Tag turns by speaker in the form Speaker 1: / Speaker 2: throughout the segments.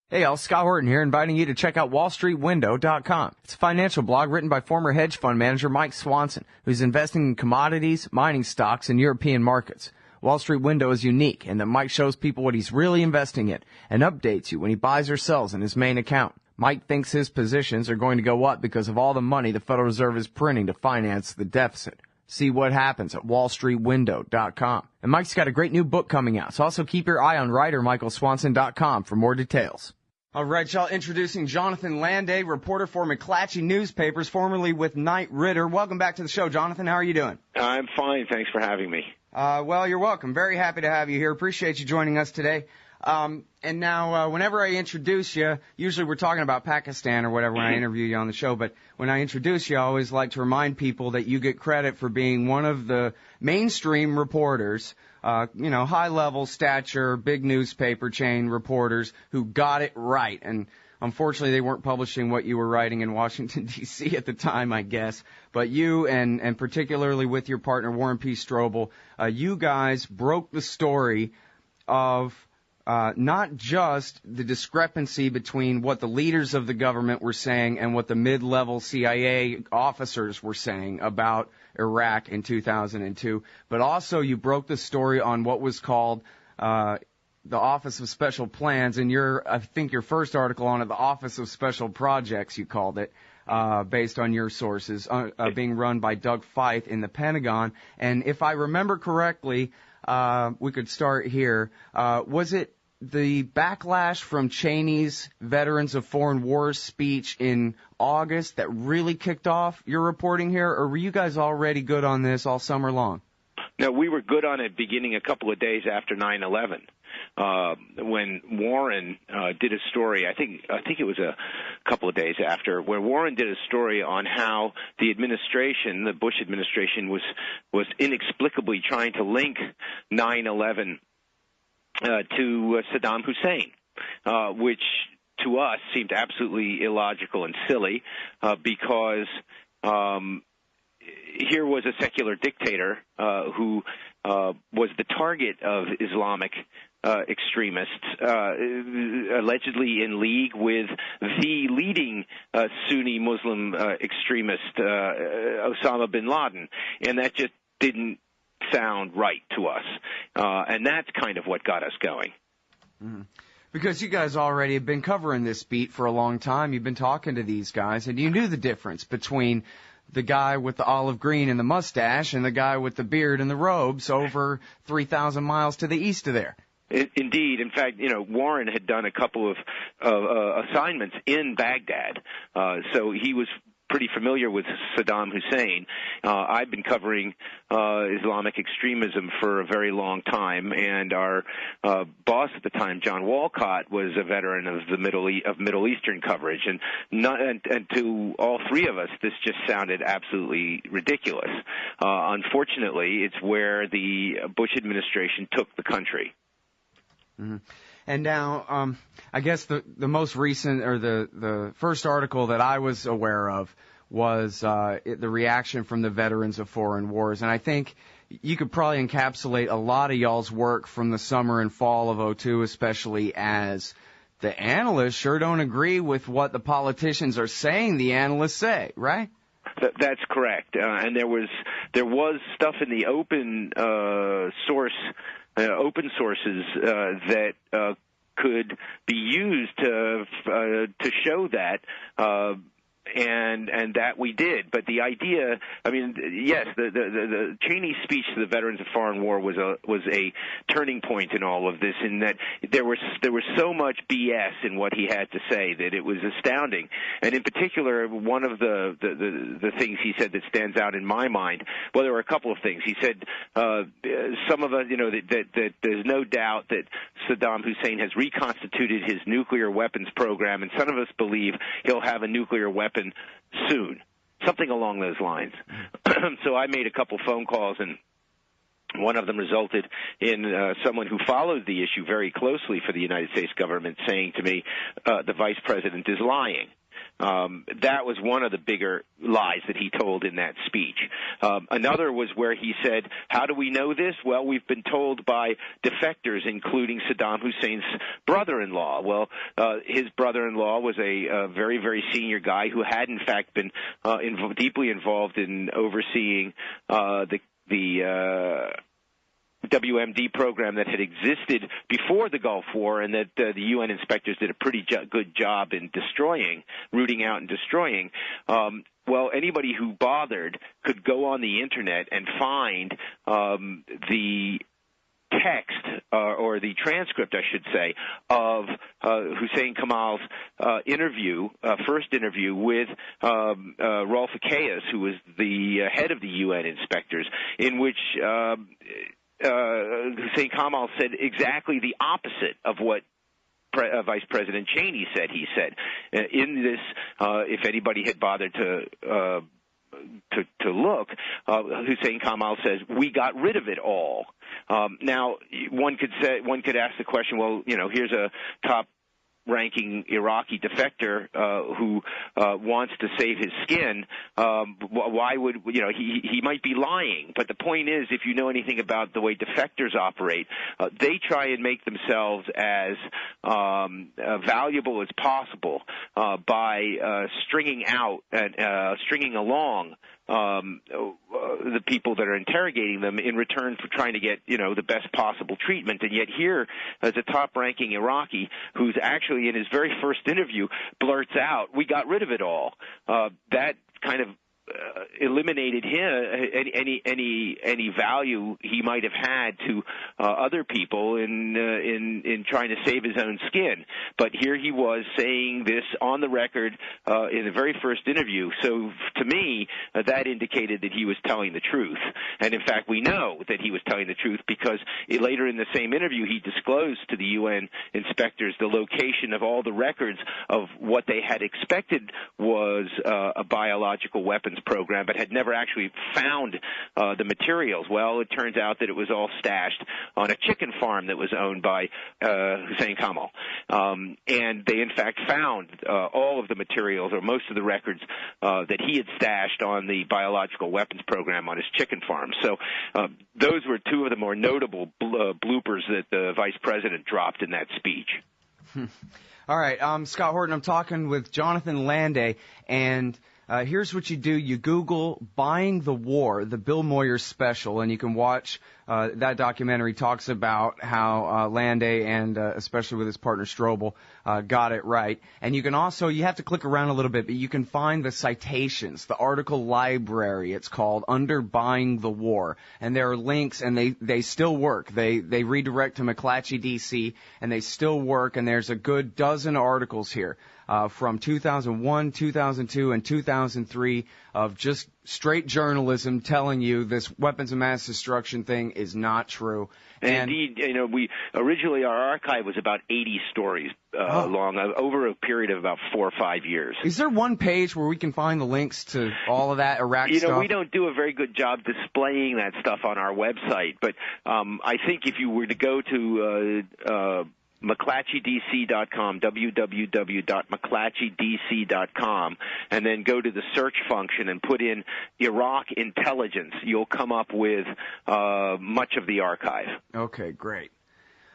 Speaker 1: Hey, y'all, Scott Horton here, inviting you to check out wallstreetwindow.com. It's a financial blog written by former hedge fund manager Mike Swanson, who's investing in commodities, mining stocks, and European markets. Wall Street Window is unique in that Mike shows people what he's really investing in and updates you when he buys or sells in his main account. Mike thinks his positions are going to go up because of all the money the Federal Reserve is printing to finance the deficit. See what happens at wallstreetwindow.com. And Mike's got a great new book coming out, so also keep your eye on writermichaelswanson.com for more details. All right, y'all, introducing Jonathan Landay, reporter for McClatchy Newpapers, formerly with Knight Ridder. Welcome back to the show, Jonathan. How are you doing?
Speaker 2: I'm fine. Thanks for having me.
Speaker 1: Well, you're welcome. Very happy to have you here. Appreciate you joining us today. And now, whenever I introduce you, usually we're talking about Pakistan or whatever when I interview you on the show, but when I introduce you, I always like to remind people that you get credit for being one of the mainstream reporters, high-level stature, big newspaper chain reporters who got it right. And unfortunately, they weren't publishing what you were writing in Washington, D.C. at the time, I guess. But you, and particularly with your partner, Warren P. Strobel, you guys broke the story of not just the discrepancy between what the leaders of the government were saying and what the mid-level CIA officers were saying about Iraq in 2002, but also you broke the story on what was called the Office of Special Plans, and I think your first article on it, the Office of Special Projects, you called it, based on your sources, being run by Doug Feith in the Pentagon. And if I remember correctly, we could start here. Was it the backlash from Cheney's Veterans of Foreign Wars speech in August that really kicked off your reporting here, or were you guys already good on this all summer long?
Speaker 2: No, we were good on it beginning a couple of days after 9/11. When Warren did a story, I think it was a couple of days after, where Warren did a story on how the administration, the Bush administration, was inexplicably trying to link 9/11 to Saddam Hussein, which to us seemed absolutely illogical and silly, because here was a secular dictator who was the target of Islamic extremists, allegedly in league with the leading Sunni Muslim extremist, Osama bin Laden, and that just didn't sound right to us, and that's kind of what got us going.
Speaker 1: Mm-hmm. Because you guys already have been covering this beat for a long time. You've been talking to these guys, and you knew the difference between the guy with the olive green and the mustache and the guy with the beard and the robes over 3,000 miles to the east of there.
Speaker 2: Indeed. In fact, Warren had done a couple of assignments in Baghdad, so he was pretty familiar with Saddam Hussein. I've been covering Islamic extremism for a very long time, and our boss at the time, John Walcott, was a veteran of the Middle Eastern coverage, and to all three of us, this just sounded absolutely ridiculous. Unfortunately, it's where the Bush administration took the country.
Speaker 1: Mm-hmm. And now, I guess the most recent, or the first article that I was aware of was the reaction from the Veterans of Foreign Wars. And I think you could probably encapsulate a lot of y'all's work from the summer and fall of '02, especially as the analysts sure don't agree with what the politicians are saying the analysts say, right?
Speaker 2: That's correct. And there was stuff in the open sources that could be used to show that, and that we did. But the idea, I mean, yes, the Cheney speech to the Veterans of Foreign War was a turning point in all of this, in that there was so much BS in what he had to say that it was astounding. And in particular, one of the things he said that stands out in my mind, well, there were a couple of things. He said some of us, that there's no doubt that Saddam Hussein has reconstituted his nuclear weapons program, and some of us believe he'll have a nuclear weapon soon, something along those lines. So I made a couple phone calls, and one of them resulted in someone who followed the issue very closely for the United States government saying to me, the vice president is lying. That was one of the bigger lies that he told in that speech. Another was where he said, how do we know this? Well, we've been told by defectors, including Saddam Hussein's brother-in-law. Well, his brother-in-law was a very, very senior guy who had, in fact, been deeply involved in overseeing the WMD program that had existed before the Gulf War, and that the UN inspectors did a pretty good job in rooting out and destroying. Well, anybody who bothered could go on the Internet and find the text or the transcript, I should say, of Hussein Kamal's first interview with Rolf Akayas, who was the head of the UN inspectors, in which Hussein Kamal said exactly the opposite of what Vice President Cheney said. He said in this, if anybody had bothered to look, Hussein Kamal says, we got rid of it all. Now, one could ask the question, well, here's a top-ranking Iraqi defector who wants to save his skin. Why would he might be lying? But the point is, if you know anything about the way defectors operate, they try and make themselves as valuable as possible by stringing out and stringing along the people that are interrogating them in return for trying to get the best possible treatment. And yet here, as a top-ranking Iraqi who's actually in his very first interview blurts out, "We got rid of it all." That kind of eliminated him any value he might have had to other people in trying to save his own skin. But here he was saying this on the record in the very first interview. So to me, that indicated that he was telling the truth. And in fact, we know that he was telling the truth because later in the same interview, he disclosed to the UN inspectors the location of all the records of what they had expected was a biological weapons program, but had never actually found the materials. Well, it turns out that it was all stashed on a chicken farm that was owned by Hussein Kamal. And they, in fact, found all of the materials or most of the records that he had stashed on the biological weapons program on his chicken farm. So those were two of the more notable bloopers that the vice president dropped in that speech.
Speaker 1: All right, Scott Horton, I'm talking with Jonathan Landay, and here's what you do. You Google Buying the War, the Bill Moyers special, and you can watch that documentary. Talks about how Landay and especially with his partner Strobel got it right. And you can also, you have to click around a little bit, but you can find the citations, the article library, it's called, under Buying the War. And there are links, and they still work. They redirect to McClatchy, D.C., and they still work, and there's a good dozen articles here. From 2001, 2002, and 2003 of just straight journalism telling you this weapons of mass destruction thing is not true.
Speaker 2: And indeed, we originally our archive was about 80 stories long over a period of about 4 or 5 years.
Speaker 1: Is there one page where we can find the links to all of that Iraq stuff?
Speaker 2: We don't do a very good job displaying that stuff on our website, but I think if you were to go to McClatchydC.com, www.McClatchydC.com, and then go to the search function and put in Iraq intelligence, you'll come up with much of the archive.
Speaker 1: Okay, great.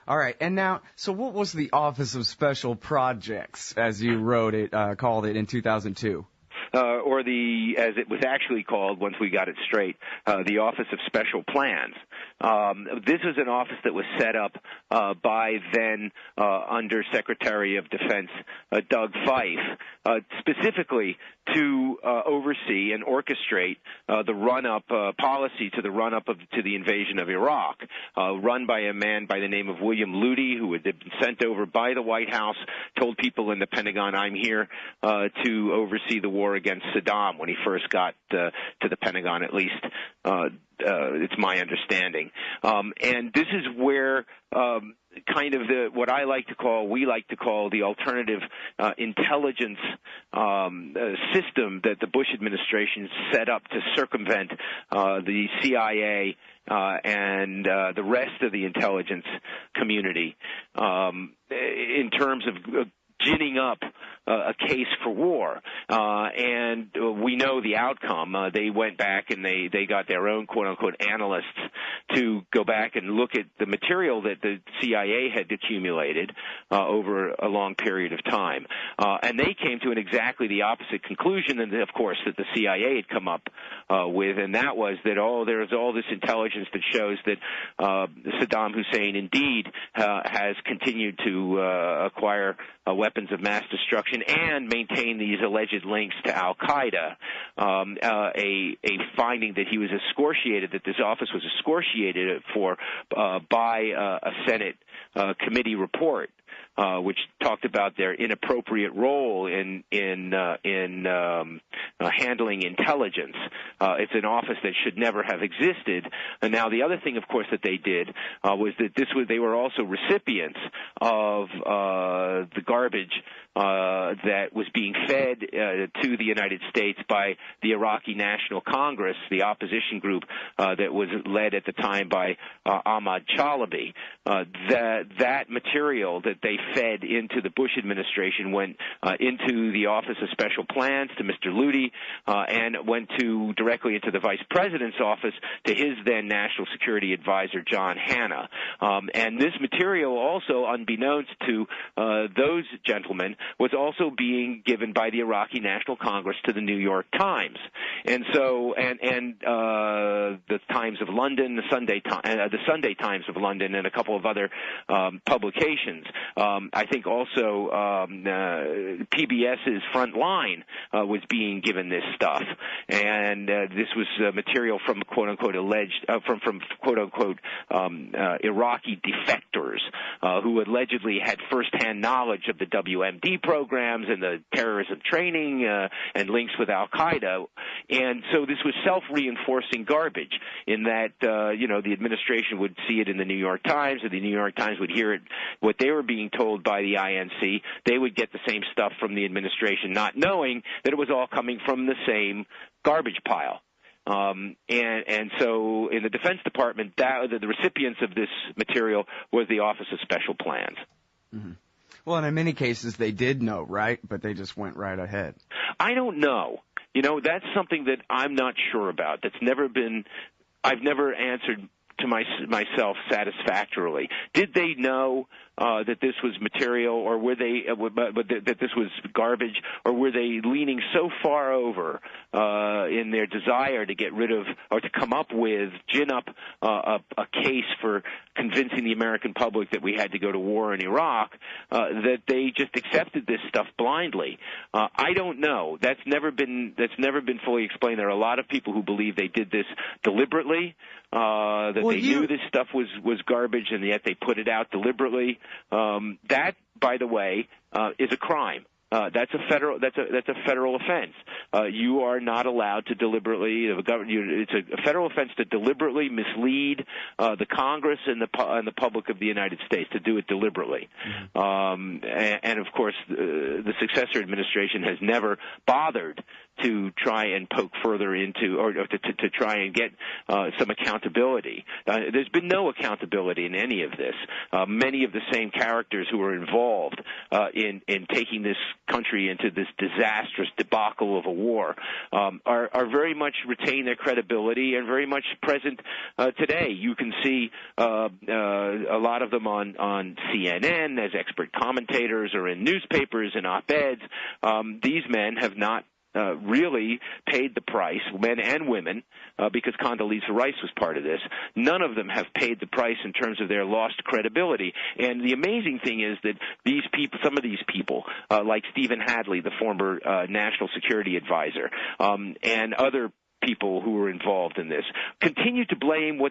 Speaker 1: All right, and now, so what was the Office of Special Projects, as you wrote it, called it in 2002?
Speaker 2: Or as it was actually called once we got it straight, the Office of Special Plans. This was an office that was set up by then Under Secretary of Defense Doug Feith, specifically to oversee and orchestrate the run-up policy to the run-up to the invasion of Iraq, run by a man by the name of William Lutey, who had been sent over by the White House, told people in the Pentagon, I'm here to oversee the war against Saddam when he first got to the Pentagon, at least it's my understanding. And this is where kind of what we like to call the alternative intelligence system that the Bush administration set up to circumvent the CIA and the rest of the intelligence community in terms of ginning up a case for war. And we know the outcome. They went back and they got their own quote-unquote analysts to go back and look at the material that the CIA had accumulated over a long period of time. And they came to exactly the opposite conclusion, and of course, that the CIA had come up with, and that was that, there's all this intelligence that shows that Saddam Hussein indeed has continued to acquire weapons of mass destruction and maintain these alleged links to Al-Qaeda, a finding that he was excoriated, that this office was excoriated for by a Senate committee report. Which talked about their inappropriate role in handling intelligence. It's an office that should never have existed. And now the other thing, of course, that they did was that they were also recipients of the garbage that was being fed to the United States by the Iraqi National Congress, the opposition group that was led at the time by Ahmed Chalabi. That material that they fed into the Bush administration went into the Office of Special Plans to Mr. Lutey and went directly into the Vice President's office to his then National Security Advisor, John Hanna. And this material also, unbeknownst to those gentlemen, was also being given by the Iraqi National Congress to the New York Times. And so, the Times of London, the Sunday Times of London, and a couple of other publications. I think also PBS's Frontline was being given this stuff, and this was material from quote unquote Iraqi defectors who allegedly had firsthand knowledge of the WMD programs and the terrorism training and links with Al Qaeda, and so this was self-reinforcing garbage in that the administration would see it in the New York Times, and the New York Times would hear it what they were being told by the INC. They would get the same stuff from the administration, not knowing that it was all coming from the same garbage pile. And so in the Defense Department, the recipients of this material was the Office of Special Plans.
Speaker 1: Mm-hmm. Well, and in many cases they did know, right? But they just went right ahead.
Speaker 2: I don't know. That's something that I'm not sure about. I've never answered to myself satisfactorily. Did they know that this was material, or were they that this was garbage, or were they leaning so far over in their desire to get rid of or to come up with, gin up a case for convincing the American public that we had to go to war in Iraq, that they just accepted this stuff blindly? I don't know. That's never been fully explained. There are a lot of people who believe they did this deliberately, knew this stuff was garbage, and yet they put it out deliberately. That, by the way, is a crime. That's a federal offense. You are not allowed to deliberately. It's a federal offense to deliberately mislead the Congress and the public of the United States, to do it deliberately. Mm-hmm. And of course, the successor administration has never bothered to try and poke further into, or to try and get some accountability. There's been no accountability in any of this. Many of the same characters who were involved in taking this country into this disastrous debacle of a war are very much retain their credibility and very much present today. You can see a lot of them on CNN as expert commentators or in newspapers and op-eds. These men have not really paid the price, men and women, because Condoleezza Rice was part of this. None of them have paid the price in terms of their lost credibility. And the amazing thing is that these people, some of these people, like Stephen Hadley, the former National Security Advisor, and other people who were involved in this, continue to blame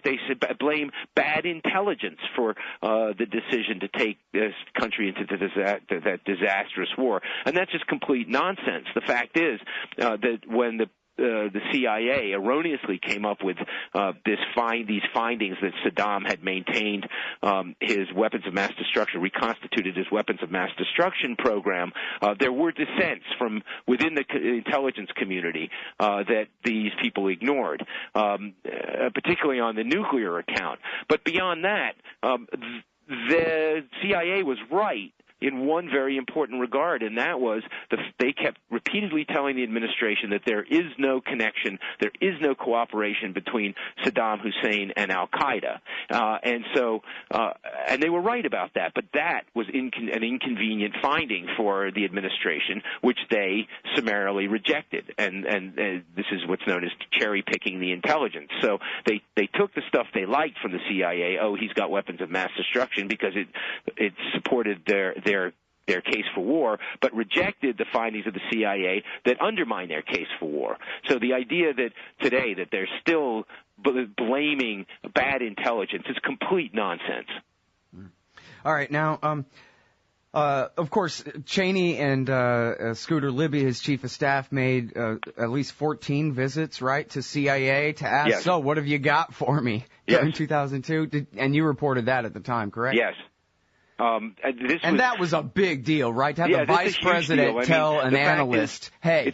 Speaker 2: blame bad intelligence for the decision to take this country into that disastrous war. And that's just complete nonsense. The fact is that when the CIA erroneously came up with these findings that Saddam had maintained his weapons of mass destruction, reconstituted his weapons of mass destruction program. There were dissents from within the intelligence community that these people ignored, particularly on the nuclear account. But beyond that, the CIA was right in one very important regard, and that was they kept repeatedly telling the administration that there is no connection, there is no cooperation between Saddam Hussein and al-Qaeda. And they were right about that, but that was an inconvenient finding for the administration, which they summarily rejected. And this is what's known as cherry-picking the intelligence. So they took the stuff they liked from the CIA. Oh, he's got weapons of mass destruction because it supported their case for war, but rejected the findings of the CIA that undermine their case for war. So the idea that today that they're still blaming bad intelligence is complete nonsense.
Speaker 1: All right, now, of course, Cheney and Scooter Libby, his chief of staff, made at least 14 visits, right, to CIA to ask,
Speaker 2: yes.
Speaker 1: So what have you got for me in 2002? And you reported that at the time, correct?
Speaker 2: Yes.
Speaker 1: That was a big deal, right? To have the vice president tell an analyst, hey.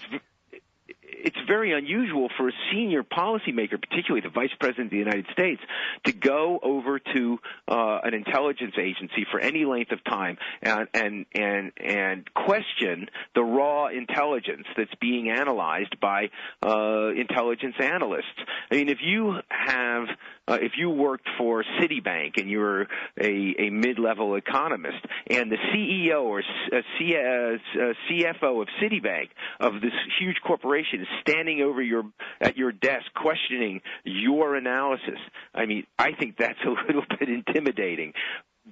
Speaker 2: It's very unusual for a senior policymaker, particularly the vice president of the United States, to go over to an intelligence agency for any length of time and question the raw intelligence that's being analyzed by intelligence analysts. I mean, if you worked for Citibank and you're a mid-level economist, and the CEO or CFO of Citibank, of this huge corporation, is standing over at your desk questioning your analysis, I mean, I think that's a little bit intimidating.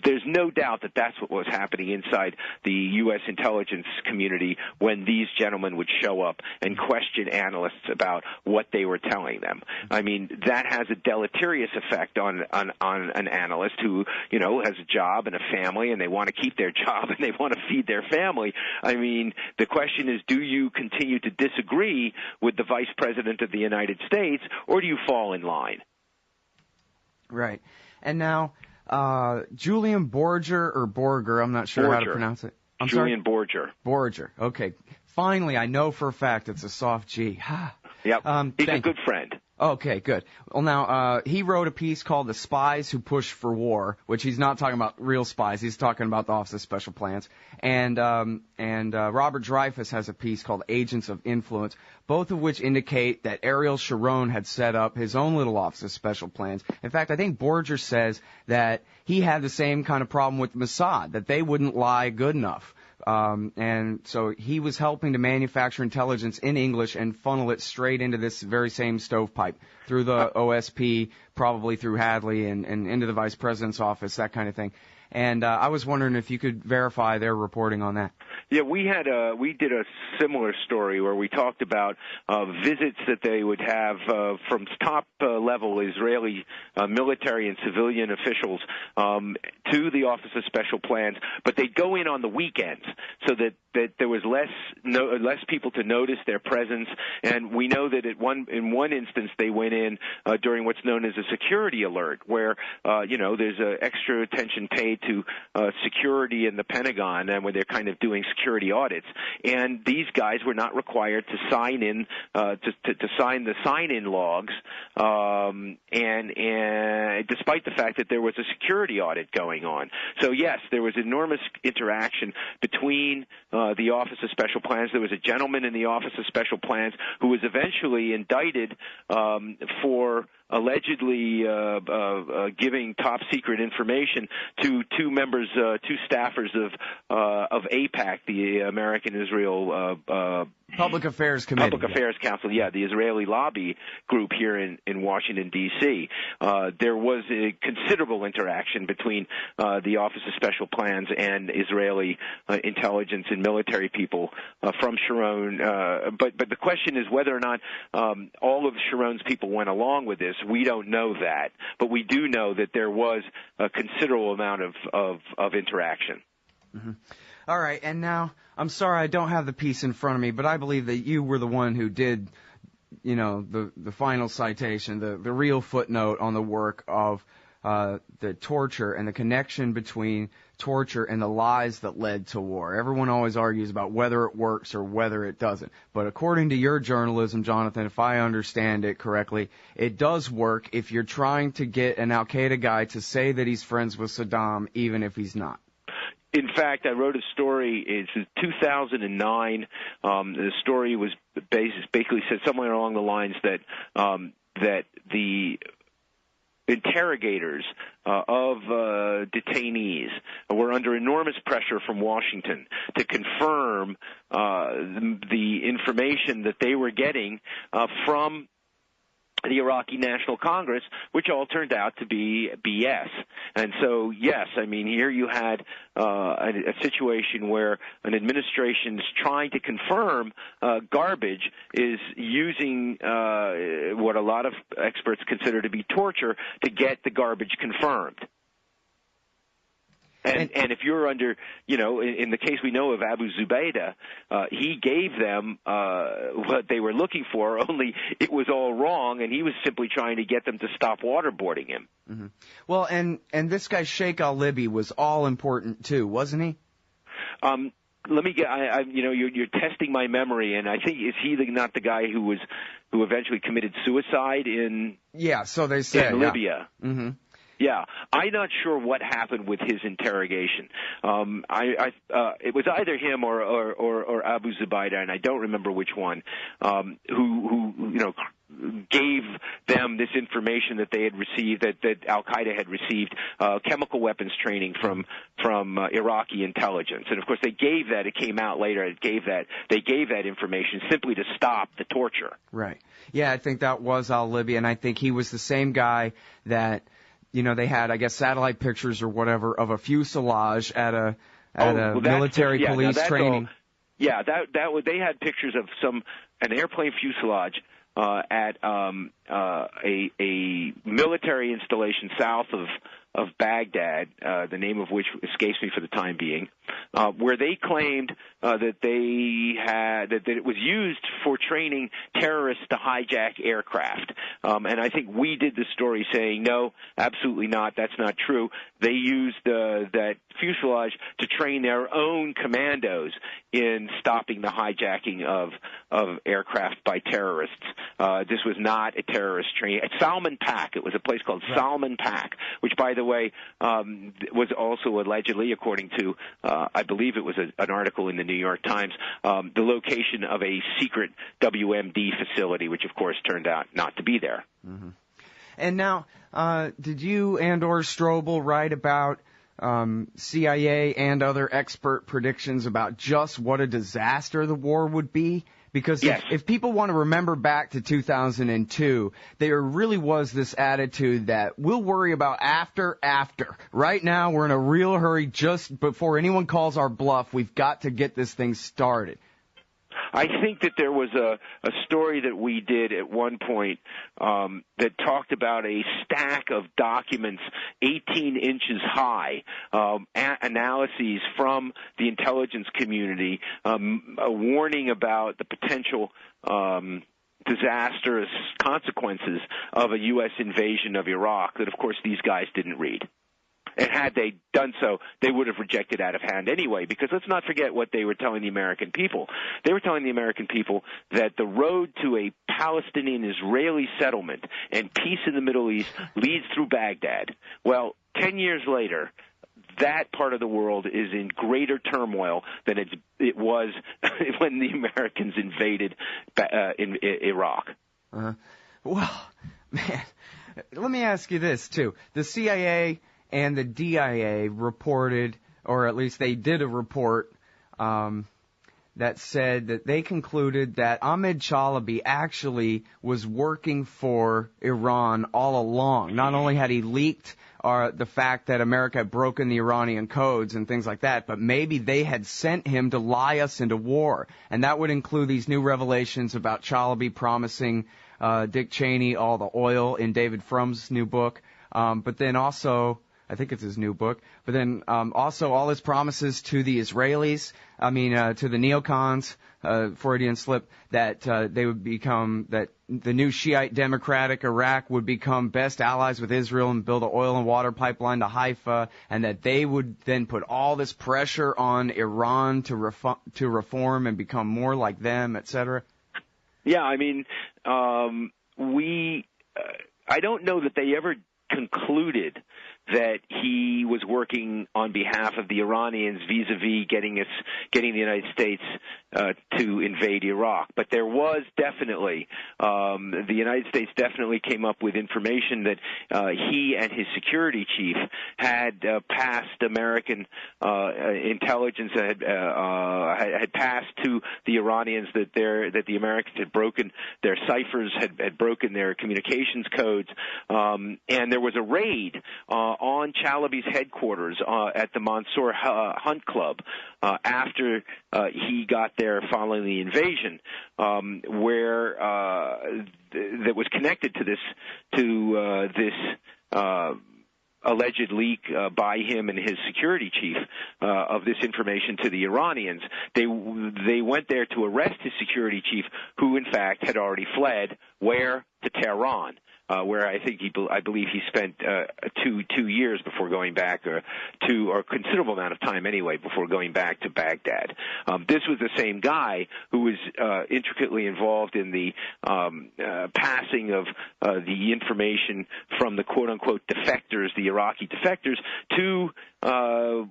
Speaker 2: There's no doubt that that's what was happening inside the U.S. intelligence community when these gentlemen would show up and question analysts about what they were telling them. I mean, that has a deleterious effect on an analyst who, has a job and a family, and they want to keep their job and they want to feed their family. I mean, the question is, do you continue to disagree with the Vice President of the United States, or do you fall in line?
Speaker 1: Right. And now, Julian Borger, I'm not sure how to pronounce it.
Speaker 2: Julian Borger.
Speaker 1: Borger. Okay. Finally, I know for a fact it's a soft G.
Speaker 2: Yep. He's a good friend.
Speaker 1: Okay, good. Well, now, he wrote a piece called The Spies Who Push for War, which he's not talking about real spies. He's talking about the Office of Special Plans. And Robert Dreyfuss has a piece called Agents of Influence, both of which indicate that Ariel Sharon had set up his own little Office of Special Plans. In fact, I think Borger says that he had the same kind of problem with Mossad, that they wouldn't lie good enough. And so he was helping to manufacture intelligence in English and funnel it straight into this very same stovepipe through the OSP, probably through Hadley and into the vice president's office, that kind of thing. And I was wondering if you could verify their reporting on that.
Speaker 2: Yeah, we did a similar story where we talked about visits that they would have from top level Israeli military and civilian officials to the Office of Special Plans, but they'd go in on the weekends so that there was less people to notice their presence. And we know that in one instance they went in during what's known as a security alert, where there's extra attention paid to security in the Pentagon, and where they're kind of doing security audits. And these guys were not required to sign in to sign the sign-in logs, and despite the fact that there was a security audit going on. So yes, there was enormous interaction between the Office of Special Plans. There was a gentleman in the Office of Special Plans who was eventually indicted for allegedly giving top secret information to two staffers of AIPAC, the American Israel
Speaker 1: Public Affairs Committee.
Speaker 2: Public Affairs Council, the Israeli lobby group here in Washington, D.C. There was a considerable interaction between the Office of Special Plans and Israeli intelligence and military people from Sharon. But the question is whether or not all of Sharon's people went along with this. We don't know that, but we do know that there was a considerable amount of interaction.
Speaker 1: Mm-hmm. All right, and now, I'm sorry I don't have the piece in front of me, but I believe that you were the one who did, the final citation, the real footnote on the work of the torture and the connection between torture and the lies that led to war. Everyone always argues about whether it works or whether it doesn't. But according to your journalism, Jonathan, if I understand it correctly, it does work if you're trying to get an al-Qaeda guy to say that he's friends with Saddam, even if he's not.
Speaker 2: In fact, I wrote a story. It's 2009. The story was basically said somewhere along the lines that that the interrogators of detainees were under enormous pressure from Washington to confirm the information that they were getting from the Iraqi National Congress, which all turned out to be BS. And so, yes, I mean, here you had a situation where an administration's trying to confirm garbage is using what a lot of experts consider to be torture to get the garbage confirmed. And if you're under, in the case we know of Abu Zubaydah, he gave them what they were looking for, only it was all wrong, and he was simply trying to get them to stop waterboarding him.
Speaker 1: Mm-hmm. Well, and this guy Sheikh al-Libi was all important too, wasn't he?
Speaker 2: Let me get. You're testing my memory, and I think is he not the guy who eventually committed suicide in?
Speaker 1: Yeah, so they said
Speaker 2: in Libya.
Speaker 1: Yeah. Mm-hmm.
Speaker 2: Yeah, I'm not sure what happened with his interrogation. It was either him or Abu Zubaydah, and I don't remember which one, who gave them this information that they had received, that Al Qaeda had received chemical weapons training from Iraqi intelligence, and of course they gave that. It came out later. They gave that information simply to stop the torture.
Speaker 1: Right. Yeah, I think that was al-Libi, and I think he was the same guy that. They had, I guess, satellite pictures or whatever of a fuselage at a military police training.
Speaker 2: They had pictures of an airplane fuselage at a military installation south of Baghdad, the name of which escapes me for the time being, where they claimed that it was used for training terrorists to hijack aircraft. And I think we did the story saying, no, absolutely not, that's not true. They used that fuselage to train their own commandos in stopping the hijacking of aircraft by terrorists. This was not a terrorist training. At Salman Pak, it was a place called Salman Pak, which, by the way, was also allegedly, according to, I believe it was an article in the New York Times, the location of a secret WMD facility, which, of course, turned out not to be there.
Speaker 1: Mm-hmm. And now, did you and/or Strobel write about CIA and other expert predictions about just what a disaster the war would be? Because
Speaker 2: yes.
Speaker 1: if people want to remember back to 2002, there really was this attitude that we'll worry about after. Right now, we're in a real hurry just before anyone calls our bluff. We've got to get this thing started.
Speaker 2: I think that there was a story that we did at one point that talked about a stack of documents 18 inches high, analyses from the intelligence community, a warning about the potential disastrous consequences of a U.S. invasion of Iraq that, of course, these guys didn't read. And had they done so, they would have rejected out of hand anyway, because let's not forget what they were telling the American people. They were telling the American people that the road to a Palestinian-Israeli settlement and peace in the Middle East leads through Baghdad. Well, 10 years later, that part of the world is in greater turmoil than it was when the Americans invaded in Iraq.
Speaker 1: Well, man, let me ask you this, too. The CIA and the DIA reported, or at least they did a report that said that they concluded that Ahmed Chalabi actually was working for Iran all along. Not only had he leaked the fact that America had broken the Iranian codes and things like that, but maybe they had sent him to lie us into war. And that would include these new revelations about Chalabi promising Dick Cheney all the oil in David Frum's new book. But then also, I think it's his new book, but then also all his promises to the Israelis, to the neocons, Freudian slip, that they would become, that the new Shiite democratic Iraq would become best allies with Israel and build an oil and water pipeline to Haifa, and that they would then put all this pressure on Iran to reform and become more like them, etc.
Speaker 2: Yeah, I don't know that they ever concluded that he was working on behalf of the Iranians vis-a-vis getting the United States to invade Iraq. But there was definitely, the United States definitely came up with information that he and his security chief had passed American intelligence, had passed to the Iranians that the Americans had broken their ciphers, had broken their communications codes, and there was a raid on Chalabi's headquarters at the Mansour Hunt Club after he got there following the invasion, where that was connected to this alleged leak by him and his security chief of this information to the Iranians. They went there to arrest his security chief, who in fact had already fled. Where? To Tehran. Where I believe he spent 2 years before going back, or a considerable amount of time anyway before going back to Baghdad. This was the same guy who was intricately involved in the passing of the information from the quote-unquote defectors, the Iraqi defectors, to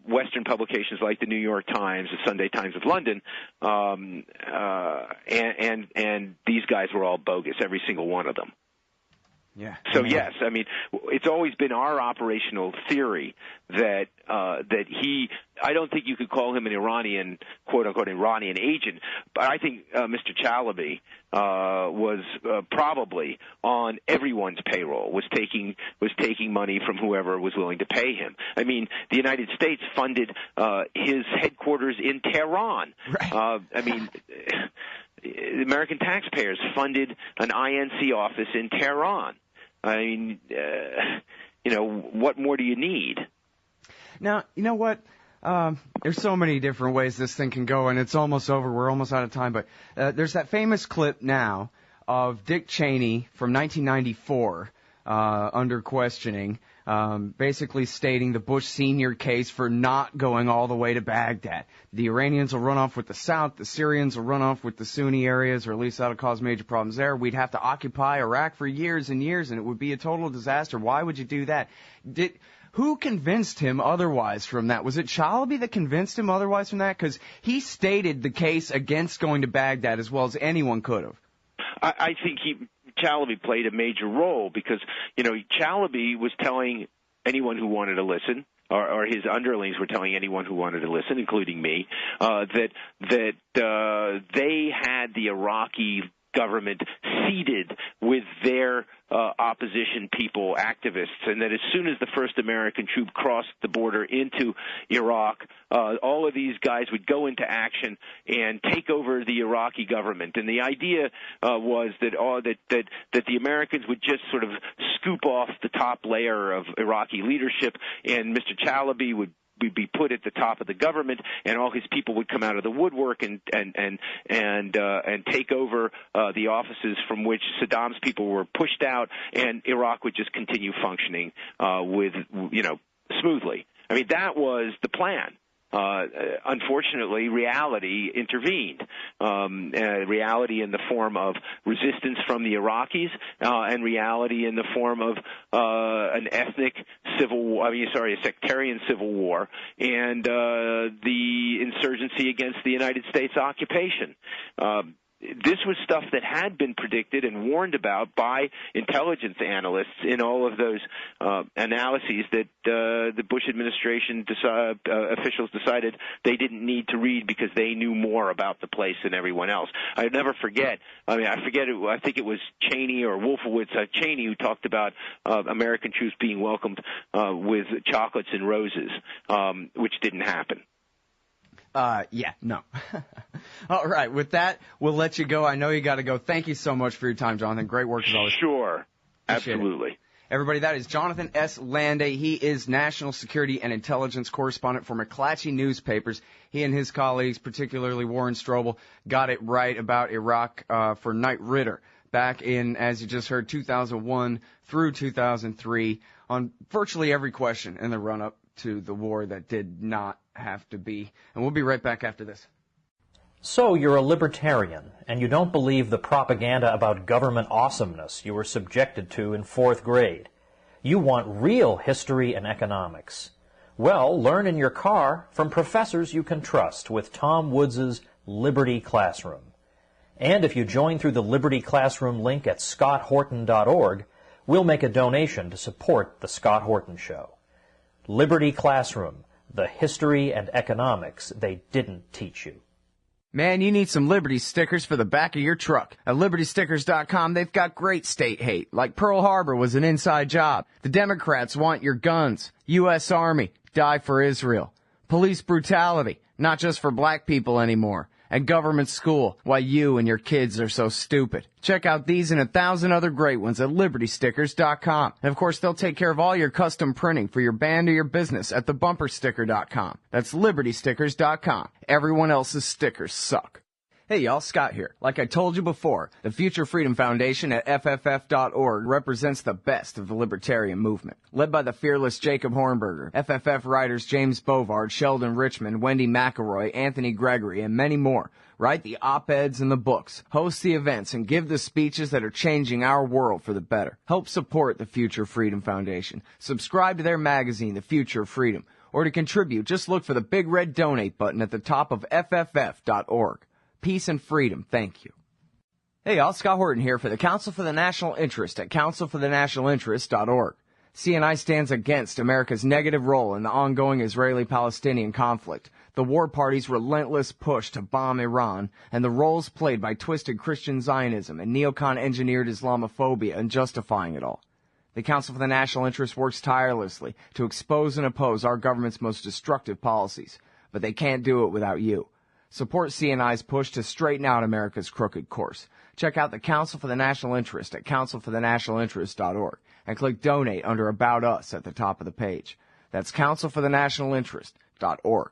Speaker 2: Western publications like the New York Times, the Sunday Times of London, and these guys were all bogus, every single one of them.
Speaker 1: Yeah.
Speaker 2: So yes, I mean, it's always been our operational theory that he. I don't think you could call him an Iranian, quote unquote, Iranian agent, but I think Mr. Chalabi was probably on everyone's payroll. Was taking money from whoever was willing to pay him. I mean, the United States funded his headquarters in Tehran.
Speaker 1: Right.
Speaker 2: I mean. American taxpayers funded an INC office in Tehran. I mean, what more do you need?
Speaker 1: Now, you know what? There's so many different ways this thing can go, and it's almost over. We're almost out of time. But there's that famous clip now of Dick Cheney from 1994 under questioning, basically stating the Bush Sr. case for not going all the way to Baghdad. The Iranians will run off with the South, the Syrians will run off with the Sunni areas, or at least that'll cause major problems there. We'd have to occupy Iraq for years and years, and it would be a total disaster. Why would you do that? Who convinced him otherwise from that? Was it Chalabi that convinced him otherwise from that? Because he stated the case against going to Baghdad as well as anyone could have.
Speaker 2: I think Chalabi played a major role because, Chalabi was telling anyone who wanted to listen, or his underlings were telling anyone who wanted to listen, including me, that they had the Iraqi government seated with their opposition people, activists, and that as soon as the first American troop crossed the border into Iraq, all of these guys would go into action and take over the Iraqi government. And the idea was that the Americans would just sort of scoop off the top layer of Iraqi leadership, and Mr. Chalabi would be put at the top of the government, and all his people would come out of the woodwork and take over the offices from which Saddam's people were pushed out, and Iraq would just continue functioning smoothly. I mean, that was the plan. Unfortunately, reality intervened. Reality in the form of resistance from the Iraqis, and reality in the form of a sectarian civil war, and the insurgency against the United States occupation. This was stuff that had been predicted and warned about by intelligence analysts in all of those analyses that the Bush administration officials decided they didn't need to read because they knew more about the place than everyone else. I never forget. I think it was Cheney or Wolfowitz, Cheney, who talked about American troops being welcomed with chocolates and roses, which didn't happen.
Speaker 1: No. All right. With that, we'll let you go. I know you got to go. Thank you so much for your time, Jonathan. Great work as always.
Speaker 2: Sure.
Speaker 1: Appreciate
Speaker 2: Absolutely.
Speaker 1: It. Everybody, that is Jonathan S. Landay. He is national security and intelligence correspondent for McClatchy Newpapers. He and his colleagues, particularly Warren Strobel, got it right about Iraq for Knight Ridder back in, as you just heard, 2001 through 2003 on virtually every question in the run-up to the war that did not have to be. And we'll be right back after this.
Speaker 3: So you're a libertarian, and you don't believe the propaganda about government awesomeness you were subjected to in 4th grade. You want real history and economics. Well, learn in your car from professors you can trust with Tom Woods' Liberty Classroom. And if you join through the Liberty Classroom link at scotthorton.org, we'll make a donation to support The Scott Horton Show. Liberty Classroom, the history and economics they didn't teach you.
Speaker 1: Man, you need some Liberty stickers for the back of your truck. At LibertyStickers.com, they've got great state hate, like Pearl Harbor was an inside job. The Democrats want your guns. U.S. Army, die for Israel. Police brutality, not just for black people anymore. And government school, why you and your kids are so stupid. Check out these and 1,000 other great ones at LibertyStickers.com. And of course, they'll take care of all your custom printing for your band or your business at TheBumperSticker.com. That's LibertyStickers.com. Everyone else's stickers suck. Hey y'all, Scott here. Like I told you before, the Future Freedom Foundation at FFF.org represents the best of the libertarian movement. Led by the fearless Jacob Hornberger, FFF writers James Bovard, Sheldon Richman, Wendy McElroy, Anthony Gregory, and many more write the op-eds and the books, host the events, and give the speeches that are changing our world for the better. Help support the Future Freedom Foundation. Subscribe to their magazine, The Future of Freedom. Or to contribute, just look for the big red donate button at the top of FFF.org. Peace and freedom. Thank you. Hey, y'all. Scott Horton here for the Council for the National Interest at councilforthenationalinterest.org. CNI stands against America's negative role in the ongoing Israeli-Palestinian conflict, the war party's relentless push to bomb Iran, and the roles played by twisted Christian Zionism and neocon-engineered Islamophobia in justifying it all. The Council for the National Interest works tirelessly to expose and oppose our government's most destructive policies, but they can't do it without you. Support CNI's push to straighten out America's crooked course. Check out the Council for the National Interest at councilforthenationalinterest.org and click Donate under About Us at the top of the page. That's councilforthenationalinterest.org.